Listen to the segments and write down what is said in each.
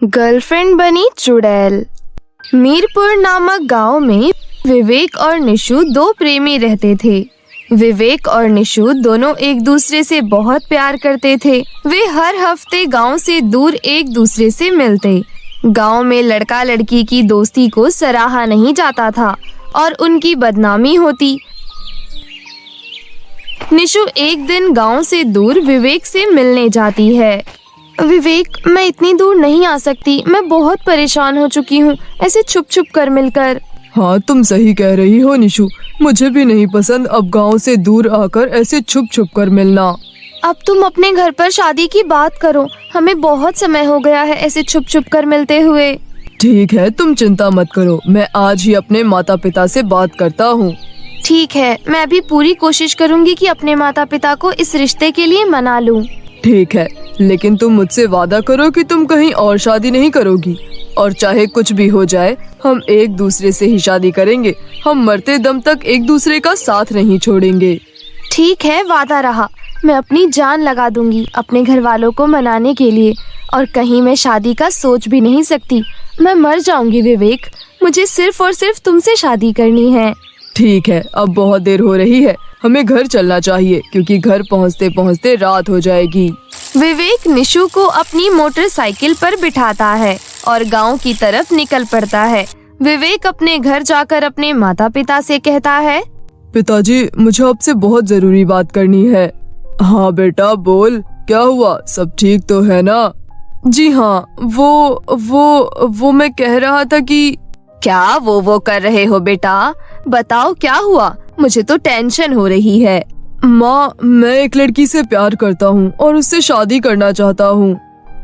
Girlfriend बनी चुड़ैल। मीरपुर नामक गांव में विवेक और निशु दो प्रेमी रहते थे। विवेक और निशु दोनों एक दूसरे से बहुत प्यार करते थे। वे हर हफ्ते गांव से दूर एक दूसरे से मिलते। गांव में लड़का लड़की की दोस्ती को सराहा नहीं जाता था और उनकी बदनामी होती। निशु एक दिन गांव से दूर विवेक से मिलने जाती है। विवेक, मैं इतनी दूर नहीं आ सकती, मैं बहुत परेशान हो चुकी हूँ ऐसे छुप छुप कर मिलकर। हाँ, तुम सही कह रही हो निशु, मुझे भी नहीं पसंद अब गांव से दूर आकर ऐसे छुप छुप कर मिलना। अब तुम अपने घर पर शादी की बात करो, हमें बहुत समय हो गया है ऐसे छुप छुप कर मिलते हुए। ठीक है, तुम चिंता मत करो, मैं आज ही अपने माता पिता से बात करता हूँ। ठीक है, मैं भी पूरी कोशिश करूँगी कि अपने माता पिता को इस रिश्ते के लिए मना लूँ। ठीक है, लेकिन तुम मुझसे वादा करो कि तुम कहीं और शादी नहीं करोगी, और चाहे कुछ भी हो जाए हम एक दूसरे से ही शादी करेंगे। हम मरते दम तक एक दूसरे का साथ नहीं छोड़ेंगे। ठीक है, वादा रहा। मैं अपनी जान लगा दूंगी अपने घर वालों को मनाने के लिए, और कहीं मैं शादी का सोच भी नहीं सकती। मैं मर जाऊंगी विवेक, मुझे सिर्फ और सिर्फ तुमसे शादी करनी है। ठीक है, अब बहुत देर हो रही है, हमें घर चलना चाहिए क्योंकि घर पहुंचते पहुंचते रात हो जाएगी। विवेक निशु को अपनी मोटरसाइकिल पर बिठाता है और गांव की तरफ निकल पड़ता है। विवेक अपने घर जाकर अपने माता पिता से कहता है, पिताजी, मुझे आपसे बहुत जरूरी बात करनी है। हाँ बेटा, बोल, क्या हुआ? सब ठीक तो है ना? जी हाँ, वो मैं कह रहा था कि। क्या वो कर रहे हो बेटा? बताओ क्या हुआ, मुझे तो टेंशन हो रही है। माँ, मैं एक लड़की से प्यार करता हूँ और उससे शादी करना चाहता हूँ।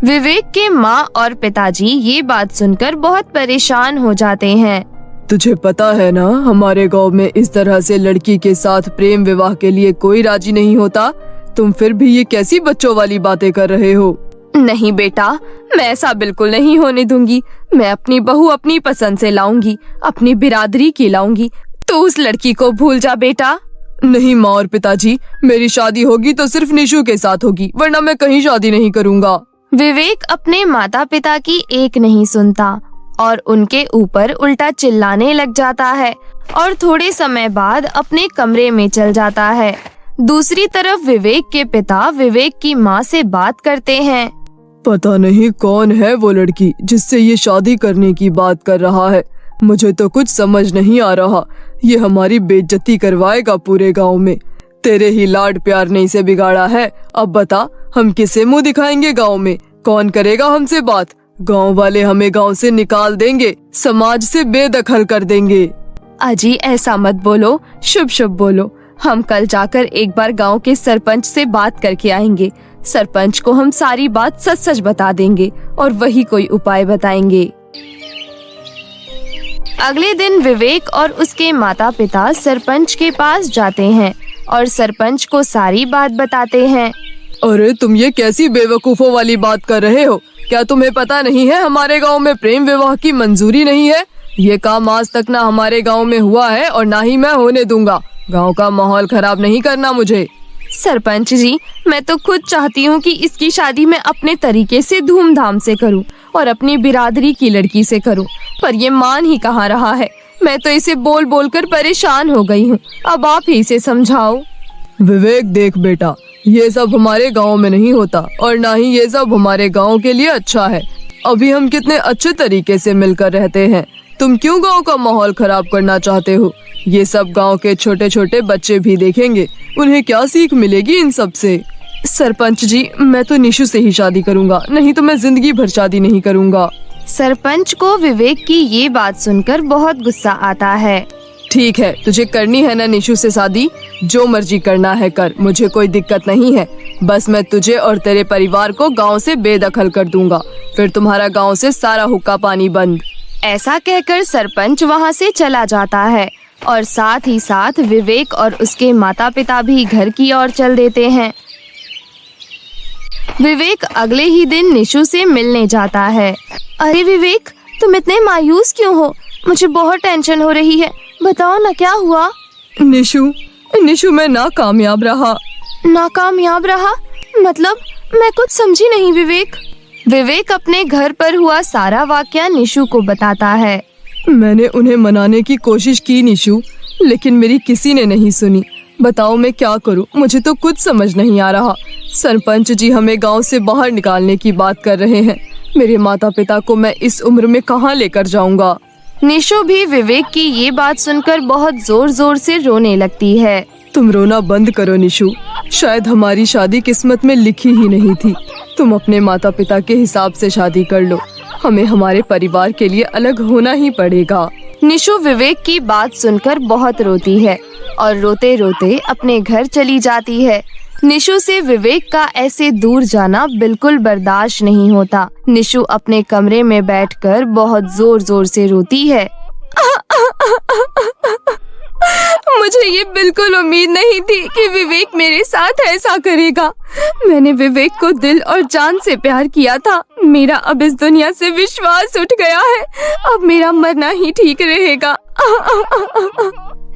विवेक के माँ और पिताजी ये बात सुनकर बहुत परेशान हो जाते हैं। तुझे पता है ना, हमारे गांव में इस तरह से लड़की के साथ प्रेम विवाह के लिए कोई राजी नहीं होता। तुम फिर भी ये कैसी बच्चों वाली बातें कर रहे हो? नहीं बेटा, मैं ऐसा बिल्कुल नहीं होने दूंगी। मैं अपनी बहू अपनी पसंद से लाऊंगी, अपनी बिरादरी की लाऊंगी। तो उस लड़की को भूल जा बेटा। नहीं माँ और पिताजी, मेरी शादी होगी तो सिर्फ निशु के साथ होगी, वरना मैं कहीं शादी नहीं करूँगा। विवेक अपने माता पिता की एक नहीं सुनता और उनके ऊपर उल्टा चिल्लाने लग जाता है और थोड़े समय बाद अपने कमरे में चल जाता है। दूसरी तरफ विवेक के पिता विवेक की माँ से बात करते हैं। पता नहीं कौन है वो लड़की जिससे ये शादी करने की बात कर रहा है। मुझे तो कुछ समझ नहीं आ रहा। ये हमारी बेइज्जती करवाएगा पूरे गांव में। तेरे ही लाड प्यार ने इसे बिगाड़ा है। अब बता, हम किसे मुंह दिखाएंगे गांव में? कौन करेगा हमसे बात? गांव वाले हमें गांव से निकाल देंगे, समाज से बेदखल कर देंगे। अजी, ऐसा मत बोलो, शुभ शुभ बोलो। हम कल जाकर एक बार गांव के सरपंच से बात करके आएंगे। सरपंच को हम सारी बात सच सच बता देंगे और वही कोई उपाय बताएंगे। अगले दिन विवेक और उसके माता पिता सरपंच के पास जाते हैं और सरपंच को सारी बात बताते हैं। अरे तुम ये कैसी बेवकूफों वाली बात कर रहे हो? क्या तुम्हें पता नहीं है हमारे गांव में प्रेम विवाह की मंजूरी नहीं है? ये काम आज तक ना हमारे गांव में हुआ है और ना ही मैं होने दूंगा। गांव का माहौल खराब नहीं करना मुझे। सरपंच जी, मैं तो खुद चाहती हूँ कि इसकी शादी मैं अपने तरीके से धूमधाम से करूँ और अपनी बिरादरी की लड़की से करूँ, पर ये मान ही कहाँ रहा है। मैं तो इसे बोल बोल कर परेशान हो गई हूँ। अब आप ही इसे समझाओ। विवेक, देख बेटा, ये सब हमारे गांव में नहीं होता और ना ही ये सब हमारे गांव के लिए अच्छा है। अभी हम कितने अच्छे तरीके से मिलकर रहते हैं। तुम क्यों गांव का माहौल खराब करना चाहते हो? ये सब गांव के छोटे छोटे बच्चे भी देखेंगे, उन्हें क्या सीख मिलेगी इन सब से? सरपंच जी, मैं तो निशु से ही शादी करूंगा, नहीं तो मैं जिंदगी भर शादी नहीं करूंगा। सरपंच को विवेक की ये बात सुनकर बहुत गुस्सा आता है। ठीक है, तुझे करनी है ना निशु से शादी? जो मर्जी करना है कर, मुझे कोई दिक्कत नहीं है। बस मैं तुझे और तेरे परिवार को गांव से बेदखल कर दूंगा, फिर तुम्हारा गांव से सारा हुक्का पानी बंद। ऐसा कहकर सरपंच वहां से चला जाता है और साथ ही साथ विवेक और उसके माता पिता भी घर की ओर चल देते हैं। विवेक अगले ही दिन निशु से मिलने जाता है। अरे विवेक, तुम इतने मायूस क्यों हो? मुझे बहुत टेंशन हो रही है, बताओ ना क्या हुआ? निशु मैं नाकामयाब रहा। नाकामयाब रहा? मतलब मैं कुछ समझी नहीं विवेक। विवेक अपने घर पर हुआ सारा वाकया निशु को बताता है। मैंने उन्हें मनाने की कोशिश की निशु, लेकिन मेरी किसी ने नहीं सुनी। बताओ मैं क्या करूं, मुझे तो कुछ समझ नहीं आ रहा। सरपंच जी हमें गांव से बाहर निकालने की बात कर रहे हैं। मेरे माता पिता को मैं इस उम्र में कहां लेकर जाऊंगा। निशु भी विवेक की ये बात सुनकर बहुत जोर जोर से रोने लगती है। तुम रोना बंद करो निशु, शायद हमारी शादी किस्मत में लिखी ही नहीं थी। तुम अपने माता पिता के हिसाब से शादी कर लो, हमें हमारे परिवार के लिए अलग होना ही पड़ेगा। निशु विवेक की बात सुनकर बहुत रोती है और रोते रोते अपने घर चली जाती है। निशु से विवेक का ऐसे दूर जाना बिल्कुल बर्दाश्त नहीं होता। निशु अपने कमरे में बैठकर बहुत जोर जोर से रोती है। मुझे ये बिल्कुल उम्मीद नहीं थी कि विवेक मेरे साथ ऐसा करेगा। मैंने विवेक को दिल और जान से प्यार किया था। मेरा अब इस दुनिया से विश्वास उठ गया है। अब मेरा मरना ही ठीक रहेगा।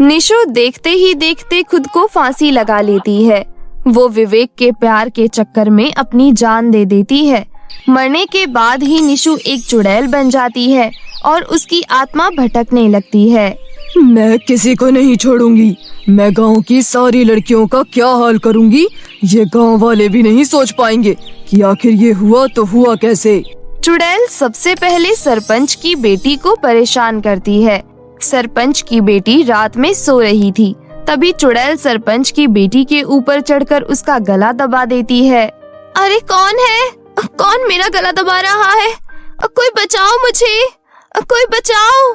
निशु देखते ही देखते खुद को फांसी लगा लेती है। वो विवेक के प्यार के चक्कर में अपनी जान दे देती है। मरने के बाद ही निशु एक चुड़ैल बन जाती है और उसकी आत्मा भटकने लगती है। मैं किसी को नहीं छोड़ूंगी। मैं गांव की सारी लड़कियों का क्या हाल करूंगी, ये गांव वाले भी नहीं सोच पाएंगे कि आखिर ये हुआ तो हुआ कैसे। चुड़ैल सबसे पहले सरपंच की बेटी को परेशान करती है। सरपंच की बेटी रात में सो रही थी। तभी चुड़ैल सरपंच की बेटी के ऊपर चढ़कर उसका गला दबा देती है। अरे कौन है? कौन मेरा गला दबा रहा है? कोई बचाओ मुझे, कोई बचाओ।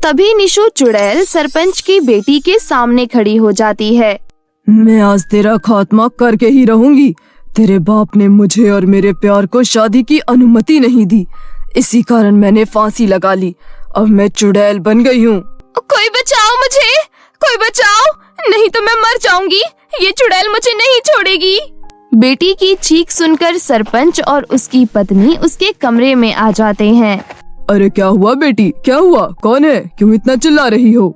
तभी निशु चुड़ैल सरपंच की बेटी के सामने खड़ी हो जाती है। मैं आज तेरा खात्मा करके ही रहूंगी। तेरे बाप ने मुझे और मेरे प्यार को शादी की अनुमति नहीं दी, इसी कारण मैंने फांसी लगा ली। अब मैं चुड़ैल बन गई हूँ। कोई बचाओ मुझे, कोई बचाओ, नहीं तो मैं मर जाऊंगी। ये चुड़ैल मुझे नहीं छोड़ेगी। बेटी की चीख सुनकर सरपंच और उसकी पत्नी उसके कमरे में आ जाते हैं। अरे क्या हुआ बेटी, क्या हुआ? कौन है? क्यों इतना चिल्ला रही हो?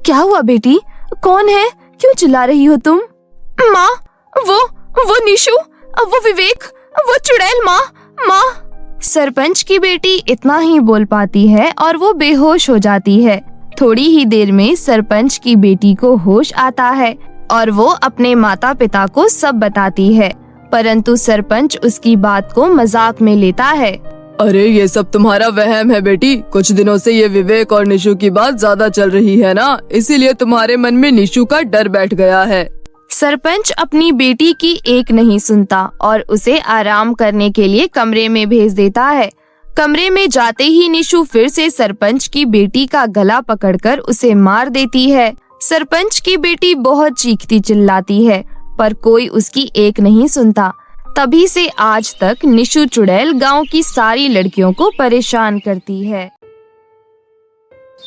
क्या हुआ बेटी, कौन है? क्यों चिल्ला रही हो तुम? माँ, वो निशु, वो विवेक, वो चुड़ैल। माँ। सरपंच की बेटी इतना ही बोल पाती है और वो बेहोश हो जाती है। थोड़ी ही देर में सरपंच की बेटी को होश आता है और वो अपने माता पिता को सब बताती है, परंतु सरपंच उसकी बात को मजाक में लेता है। अरे ये सब तुम्हारा वहम है बेटी। कुछ दिनों से ये विवेक और निशु की बात ज्यादा चल रही है ना, इसीलिए तुम्हारे मन में निशु का डर बैठ गया है। सरपंच अपनी बेटी की एक नहीं सुनता और उसे आराम करने के लिए कमरे में भेज देता है। कमरे में जाते ही निशु फिर से सरपंच की बेटी का गला पकड़कर उसे मार देती है। सरपंच की बेटी बहुत चीखती चिल्लाती है, पर कोई उसकी एक नहीं सुनता। तभी से आज तक निशु चुड़ैल गांव की सारी लड़कियों को परेशान करती है।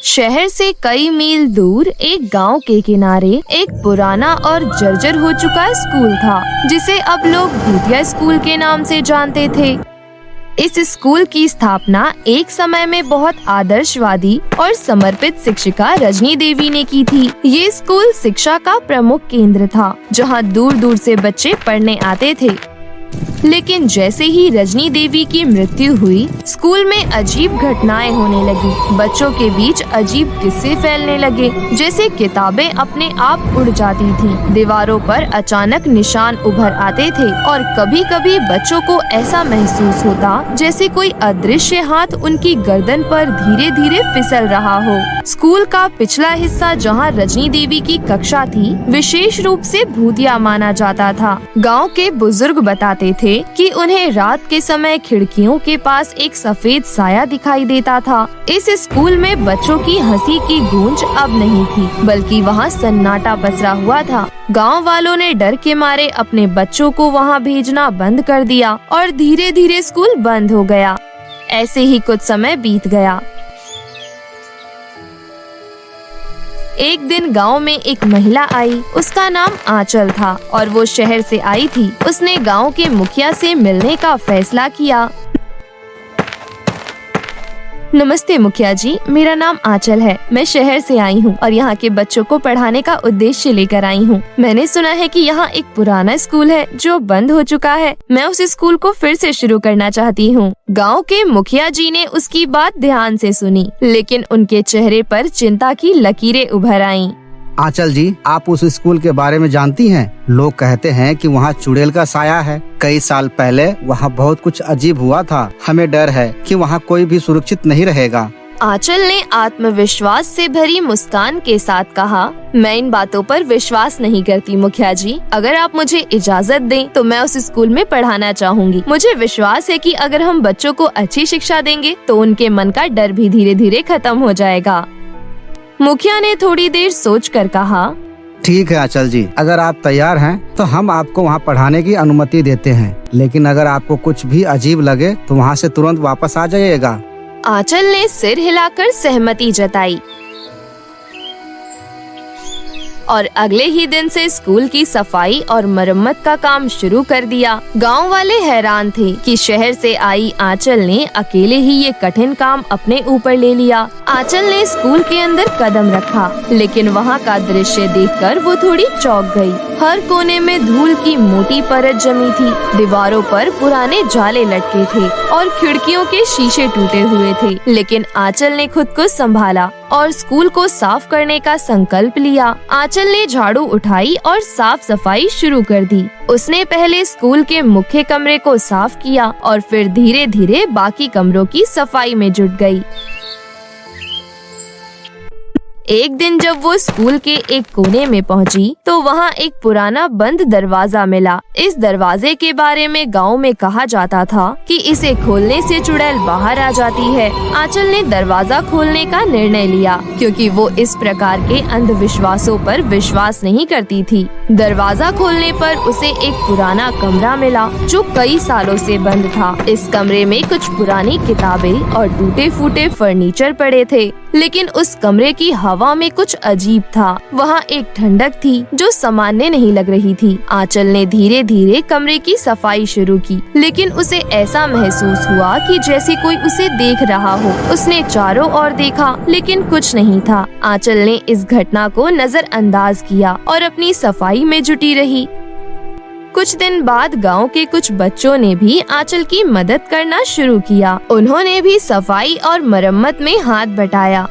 शहर से कई मील दूर एक गांव के किनारे एक पुराना और जर्जर हो चुका स्कूल था, जिसे अब लोग भूतिया स्कूल के नाम से जानते थे। इस स्कूल की स्थापना एक समय में बहुत आदर्शवादी और समर्पित शिक्षिका रजनी देवी ने की थी। ये स्कूल शिक्षा का प्रमुख केंद्र था, जहां दूर दूर से बच्चे पढ़ने आते थे। लेकिन जैसे ही रजनी देवी की मृत्यु हुई, स्कूल में अजीब घटनाएं होने लगी। बच्चों के बीच अजीब किस्से फैलने लगे, जैसे किताबें अपने आप उड़ जाती थीं, दीवारों पर अचानक निशान उभर आते थे और कभी कभी बच्चों को ऐसा महसूस होता जैसे कोई अदृश्य हाथ उनकी गर्दन पर धीरे धीरे फिसल रहा हो। स्कूल का पिछला हिस्सा, जहाँ रजनी देवी की कक्षा थी, विशेष रूप से भूतिया माना जाता था। गाँव के बुजुर्ग बताते थे कि उन्हें रात के समय खिड़कियों के पास एक सफेद साया दिखाई देता था। इस स्कूल में बच्चों की हंसी की गूंज अब नहीं थी, बल्कि वहाँ सन्नाटा पसरा हुआ था। गांव वालों ने डर के मारे अपने बच्चों को वहाँ भेजना बंद कर दिया और धीरे धीरे स्कूल बंद हो गया। ऐसे ही कुछ समय बीत गया। एक दिन गांव में एक महिला आई। उसका नाम आंचल था और वो शहर से आई थी। उसने गांव के मुखिया से मिलने का फैसला किया। नमस्ते मुखिया जी, मेरा नाम आंचल है। मैं शहर से आई हूँ और यहाँ के बच्चों को पढ़ाने का उद्देश्य लेकर आई हूँ। मैंने सुना है कि यहाँ एक पुराना स्कूल है जो बंद हो चुका है। मैं उस स्कूल को फिर से शुरू करना चाहती हूँ। गाँव के मुखिया जी ने उसकी बात ध्यान से सुनी, लेकिन उनके चेहरे पर चिंता की लकीरें उभर आईं। आंचल जी, आप उस स्कूल के बारे में जानती हैं? लोग कहते हैं कि वहाँ चुड़ैल का साया है। कई साल पहले वहाँ बहुत कुछ अजीब हुआ था। हमें डर है कि वहाँ कोई भी सुरक्षित नहीं रहेगा। आंचल ने आत्मविश्वास से भरी मुस्कान के साथ कहा, मैं इन बातों पर विश्वास नहीं करती मुखिया जी। अगर आप मुझे इजाजत दें तो मैं उस स्कूल में पढ़ाना चाहूँगी। मुझे विश्वास है कि अगर हम बच्चों को अच्छी शिक्षा देंगे तो उनके मन का डर भी धीरे धीरे खत्म हो जाएगा। मुखिया ने थोड़ी देर सोचकर कहा, ठीक है आंचल जी, अगर आप तैयार हैं तो हम आपको वहाँ पढ़ाने की अनुमति देते हैं, लेकिन अगर आपको कुछ भी अजीब लगे तो वहाँ से तुरंत वापस आ जाइएगा। आंचल ने सिर हिलाकर सहमति जताई और अगले ही दिन से स्कूल की सफाई और मरम्मत का काम शुरू कर दिया। गांव वाले हैरान थे कि शहर से आई आंचल ने अकेले ही ये कठिन काम अपने ऊपर ले लिया। आंचल ने स्कूल के अंदर कदम रखा, लेकिन वहाँ का दृश्य देखकर वो थोड़ी चौंक गई। हर कोने में धूल की मोटी परत जमी थी, दीवारों पर पुराने जाले लटके थे और खिड़कियों के शीशे टूटे हुए थे। लेकिन आंचल ने खुद को संभाला और स्कूल को साफ करने का संकल्प लिया। आंचल ने झाड़ू उठाई और साफ सफाई शुरू कर दी। उसने पहले स्कूल के मुख्य कमरे को साफ किया और फिर धीरे धीरे बाकी कमरों की सफाई में जुट गई। एक दिन जब वो स्कूल के एक कोने में पहुंची तो वहाँ एक पुराना बंद दरवाजा मिला। इस दरवाजे के बारे में गांव में कहा जाता था कि इसे खोलने से चुड़ैल बाहर आ जाती है। आंचल ने दरवाजा खोलने का निर्णय लिया क्योंकि वो इस प्रकार के अंधविश्वासों पर विश्वास नहीं करती थी। दरवाजा खोलने पर उसे एक पुराना कमरा मिला जो कई सालों से बंद था। इस कमरे में कुछ पुरानी किताबें और टूटे फूटे फर्नीचर पड़े थे, लेकिन उस कमरे की हवा में कुछ अजीब था। वहाँ एक ठंडक थी जो सामान्य नहीं लग रही थी। आंचल ने धीरे धीरे कमरे की सफाई शुरू की, लेकिन उसे ऐसा महसूस हुआ कि जैसे कोई उसे देख रहा हो। उसने चारों ओर देखा, लेकिन कुछ नहीं था। आंचल ने इस घटना को नजरअंदाज किया और अपनी सफाई में जुटी रही। कुछ दिन बाद गांव के कुछ बच्चों ने भी आंचल की मदद करना शुरू किया। उन्होंने भी सफाई और मरम्मत में हाथ बटाया।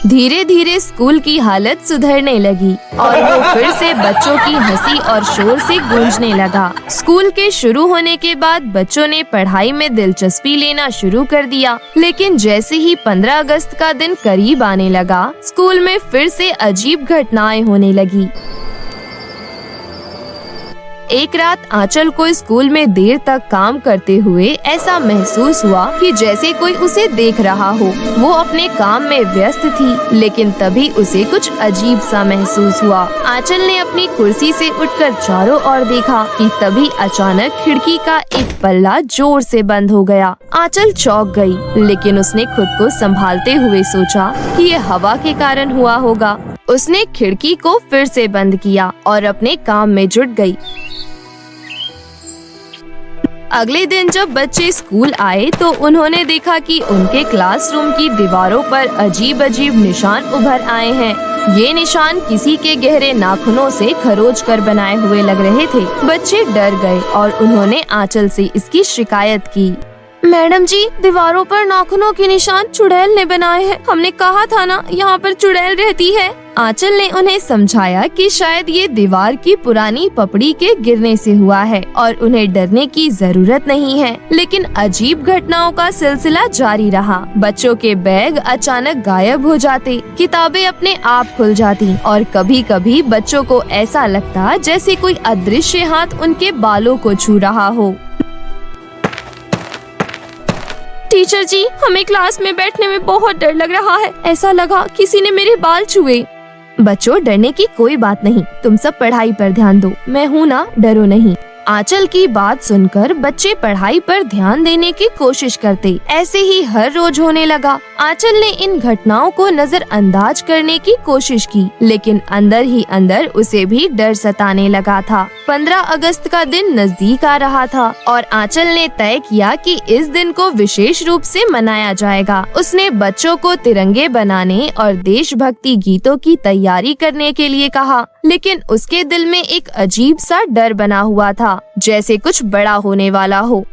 धीरे धीरे स्कूल की हालत सुधरने लगी और वो फिर से बच्चों की हंसी और शोर से गूंजने लगा। स्कूल के शुरू होने के बाद बच्चों ने पढ़ाई में दिलचस्पी लेना शुरू कर दिया, लेकिन जैसे ही 15 अगस्त का दिन करीब आने लगा, स्कूल में फिर से अजीब घटनाएं होने लगी। एक रात आंचल को स्कूल में देर तक काम करते हुए ऐसा महसूस हुआ कि जैसे कोई उसे देख रहा हो। वो अपने काम में व्यस्त थी, लेकिन तभी उसे कुछ अजीब सा महसूस हुआ। आंचल ने अपनी कुर्सी से उठकर चारों ओर देखा कि तभी अचानक खिड़की का एक पल्ला जोर से बंद हो गया। आंचल चौंक गई, लेकिन उसने खुद को संभालते हुए सोचा कि ये हवा के कारण हुआ होगा। उसने खिड़की को फिर से बंद किया और अपने काम में जुट गई। अगले दिन जब बच्चे स्कूल आए तो उन्होंने देखा कि उनके क्लासरूम की दीवारों पर अजीब अजीब निशान उभर आए हैं। ये निशान किसी के गहरे नाखूनों से खरोच कर बनाए हुए लग रहे थे। बच्चे डर गए और उन्होंने आंचल से इसकी शिकायत की। मैडम जी, दीवारों पर नाखूनों के निशान चुड़ैल ने बनाए हैं। हमने कहा था ना, यहाँ पर चुड़ैल रहती है। आंचल ने उन्हें समझाया कि शायद ये दीवार की पुरानी पपड़ी के गिरने से हुआ है और उन्हें डरने की जरूरत नहीं है। लेकिन अजीब घटनाओं का सिलसिला जारी रहा। बच्चों के बैग अचानक गायब हो जाते, किताबें अपने आप खुल जाती और कभी कभी बच्चों को ऐसा लगता जैसे कोई अदृश्य हाथ उनके बालों को छू रहा हो। टीचर जी, हमें क्लास में बैठने में बहुत डर लग रहा है। ऐसा लगा किसी ने मेरे बाल छुए। बच्चों, डरने की कोई बात नहीं। तुम सब पढ़ाई पर ध्यान दो। मैं हूँ ना, डरो नहीं। आंचल की बात सुनकर बच्चे पढ़ाई पर ध्यान देने की कोशिश करते। ऐसे ही हर रोज होने लगा आंचल ने इन घटनाओं को नजरअंदाज करने की कोशिश की, लेकिन अंदर ही अंदर उसे भी डर सताने लगा था। 15 अगस्त का दिन नजदीक आ रहा था और आंचल ने तय किया कि इस दिन को विशेष रूप से मनाया जाएगा। उसने बच्चों को तिरंगे बनाने और देशभक्ति गीतों की तैयारी करने के लिए कहा, लेकिन उसके दिल में एक अजीब सा डर बना हुआ था, जैसे कुछ बड़ा होने वाला हो।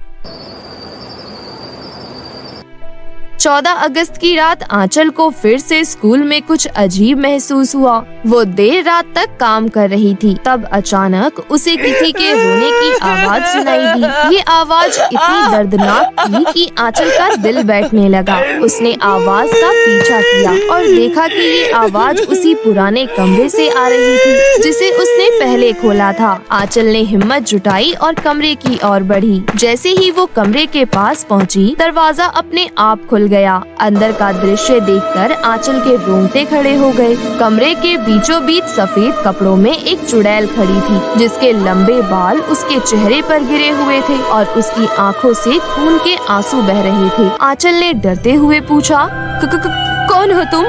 14 अगस्त की रात आंचल को फिर से स्कूल में कुछ अजीब महसूस हुआ। वो देर रात तक काम कर रही थी, तब अचानक उसे किसी के रोने की आवाज सुनाई दी। ये आवाज इतनी दर्दनाक थी कि आंचल का दिल बैठने लगा। उसने आवाज का पीछा किया और देखा कि ये आवाज उसी पुराने कमरे से आ रही थी जिसे उसने पहले खोला था। आंचल ने हिम्मत जुटाई और कमरे की ओर बढ़ी। जैसे ही वो कमरे के पास पहुंची, दरवाजा अपने आप खुल गया। अंदर का दृश्य देखकर आंचल के रोंगटे खड़े हो गए। कमरे के बीचों बीच सफेद कपड़ों में एक चुड़ैल खड़ी थी, जिसके लंबे बाल उसके चेहरे पर गिरे हुए थे और उसकी आंखों से खून के आंसू बह रहे थे। आंचल ने डरते हुए पूछा, कौन हो तुम?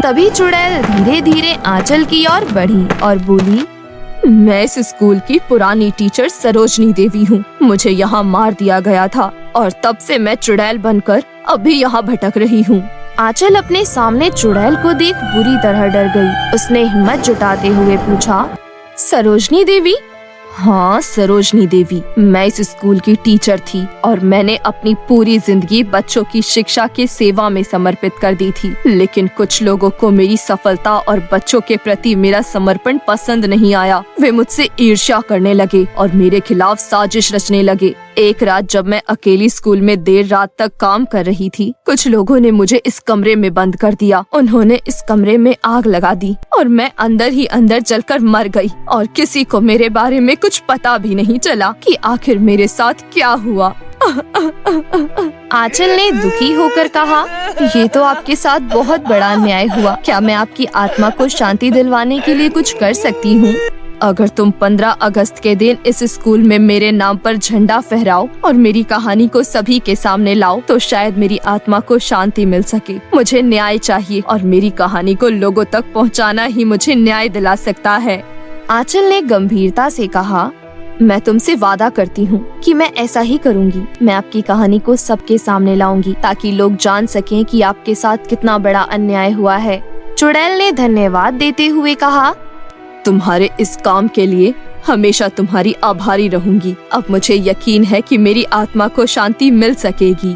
तभी चुड़ैल धीरे धीरे आंचल की ओर बढ़ी और बोली, मैं इस स्कूल की पुरानी टीचर सरोजनी देवी हूँ। मुझे यहाँ मार दिया गया था और तब से मैं चुड़ैल बनकर अभी यहाँ भटक रही हूँ। आंचल अपने सामने चुड़ैल को देख बुरी तरह डर गई। उसने हिम्मत जुटाते हुए पूछा, सरोजनी देवी? हाँ, सरोजनी देवी। मैं इस स्कूल की टीचर थी और मैंने अपनी पूरी जिंदगी बच्चों की शिक्षा की सेवा में समर्पित कर दी थी, लेकिन कुछ लोगों को मेरी सफलता और बच्चों के प्रति मेरा समर्पण पसंद नहीं आया। वे मुझसे ईर्ष्या करने लगे और मेरे खिलाफ साजिश रचने लगे। एक रात जब मैं अकेली स्कूल में देर रात तक काम कर रही थी, कुछ लोगों ने मुझे इस कमरे में बंद कर दिया। उन्होंने इस कमरे में आग लगा दी और मैं अंदर ही अंदर जलकर मर गई और किसी को मेरे बारे में कुछ पता भी नहीं चला कि आखिर मेरे साथ क्या हुआ। आंचल ने दुखी होकर कहा, ये तो आपके साथ बहुत बड़ा अन्याय हुआ। क्या मैं आपकी आत्मा को शांति दिलवाने के लिए कुछ कर सकती हूँ? अगर तुम 15 अगस्त के दिन इस स्कूल में मेरे नाम पर झंडा फहराओ और मेरी कहानी को सभी के सामने लाओ, तो शायद मेरी आत्मा को शांति मिल सके। मुझे न्याय चाहिए और मेरी कहानी को लोगों तक पहुंचाना ही मुझे न्याय दिला सकता है। आंचल ने गंभीरता से कहा, मैं तुमसे वादा करती हूँ कि मैं ऐसा ही करूँगी। मैं आपकी कहानी को सबके सामने लाऊंगी ताकि लोग जान सकें कि आपके साथ कितना बड़ा अन्याय हुआ है। चुड़ैल ने धन्यवाद देते हुए कहा, तुम्हारे इस काम के लिए हमेशा तुम्हारी आभारी रहूंगी। अब मुझे यकीन है कि मेरी आत्मा को शांति मिल सकेगी।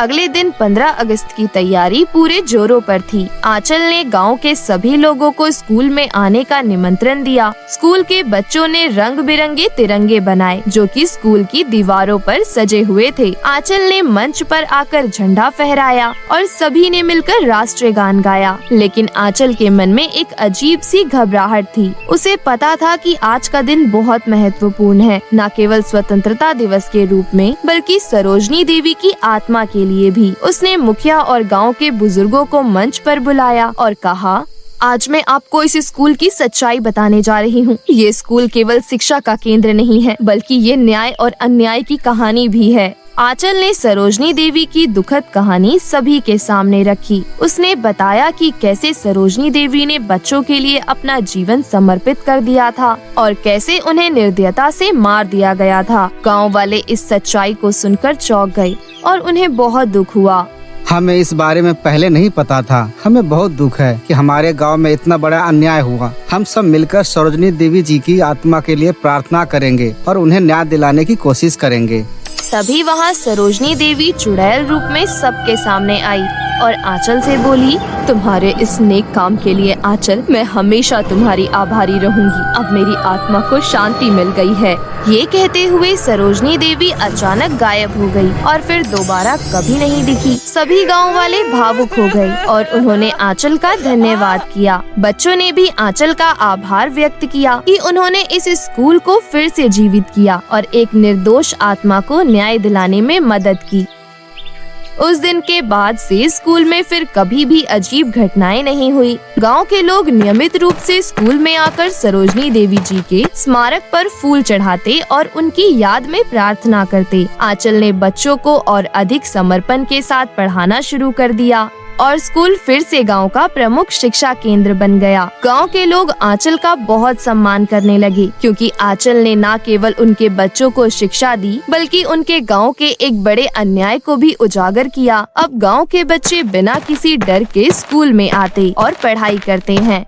अगले दिन 15 अगस्त की तैयारी पूरे जोरों पर थी। आंचल ने गांव के सभी लोगों को स्कूल में आने का निमंत्रण दिया। स्कूल के बच्चों ने रंग बिरंगे तिरंगे बनाए जो कि स्कूल की दीवारों पर सजे हुए थे। आंचल ने मंच पर आकर झंडा फहराया और सभी ने मिलकर राष्ट्रीय गान गाया। लेकिन आंचल के मन में एक अजीब सी घबराहट थी। उसे पता था कि आज का दिन बहुत महत्वपूर्ण है, न केवल स्वतंत्रता दिवस के रूप में बल्कि सरोजनी देवी की आत्मा के लिए भी। उसने मुखिया और गांव के बुजुर्गों को मंच पर बुलाया और कहा, आज मैं आपको इस स्कूल की सच्चाई बताने जा रही हूँ। ये स्कूल केवल शिक्षा का केंद्र नहीं है, बल्कि ये न्याय और अन्याय की कहानी भी है। आंचल ने सरोजनी देवी की दुखद कहानी सभी के सामने रखी। उसने बताया कि कैसे सरोजनी देवी ने बच्चों के लिए अपना जीवन समर्पित कर दिया था और कैसे उन्हें निर्दयता से मार दिया गया था। गांव वाले इस सच्चाई को सुनकर चौंक गए और उन्हें बहुत दुख हुआ। हमें इस बारे में पहले नहीं पता था। हमें बहुत दुख है कि हमारे गांव में इतना बड़ा अन्याय हुआ। हम सब मिलकर सरोजनी देवी जी की आत्मा के लिए प्रार्थना करेंगे और उन्हें न्याय दिलाने की कोशिश करेंगे। तभी वहाँ सरोजनी देवी चुड़ैल रूप में सबके सामने आई और आंचल से बोली, तुम्हारे इस नेक काम के लिए आंचल, मैं हमेशा तुम्हारी आभारी रहूंगी। अब मेरी आत्मा को शांति मिल गई है। ये कहते हुए सरोजनी देवी अचानक गायब हो गई और फिर दोबारा कभी नहीं दिखी। सभी गांव वाले भावुक हो गए और उन्होंने आंचल का धन्यवाद किया। बच्चों ने भी आंचल का आभार व्यक्त किया कि उन्होंने इस स्कूल को फिर से जीवित किया और एक निर्दोष आत्मा को न्याय दिलाने में मदद की। उस दिन के बाद से स्कूल में फिर कभी भी अजीब घटनाएं नहीं हुई। गांव के लोग नियमित रूप से स्कूल में आकर सरोजनी देवी जी के स्मारक पर फूल चढ़ाते और उनकी याद में प्रार्थना करते। आंचल ने बच्चों को और अधिक समर्पण के साथ पढ़ाना शुरू कर दिया और स्कूल फिर से गांव का प्रमुख शिक्षा केंद्र बन गया। गांव के लोग आंचल का बहुत सम्मान करने लगे, क्योंकि आंचल ने न केवल उनके बच्चों को शिक्षा दी बल्कि उनके गांव के एक बड़े अन्याय को भी उजागर किया। अब गांव के बच्चे बिना किसी डर के स्कूल में आते और पढ़ाई करते हैं।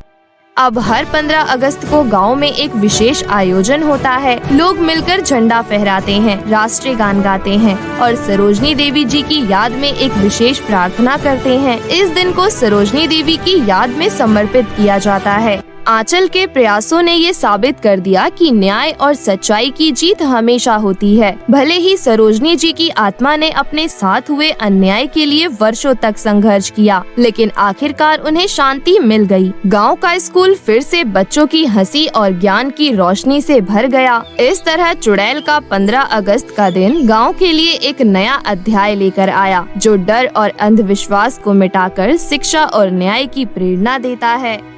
अब हर 15 अगस्त को गांव में एक विशेष आयोजन होता है। लोग मिलकर झंडा फहराते हैं, राष्ट्रीय गान गाते हैं और सरोजनी देवी जी की याद में एक विशेष प्रार्थना करते हैं। इस दिन को सरोजनी देवी की याद में समर्पित किया जाता है। आंचल के प्रयासों ने ये साबित कर दिया कि न्याय और सच्चाई की जीत हमेशा होती है। भले ही सरोजनी जी की आत्मा ने अपने साथ हुए अन्याय के लिए वर्षों तक संघर्ष किया, लेकिन आखिरकार उन्हें शांति मिल गई। गांव का स्कूल फिर से बच्चों की हंसी और ज्ञान की रोशनी से भर गया। इस तरह चुड़ैल का 15 अगस्त का दिन गाँव के लिए एक नया अध्याय लेकर आया, जो डर और अंधविश्वास को मिटाकर शिक्षा और न्याय की प्रेरणा देता है।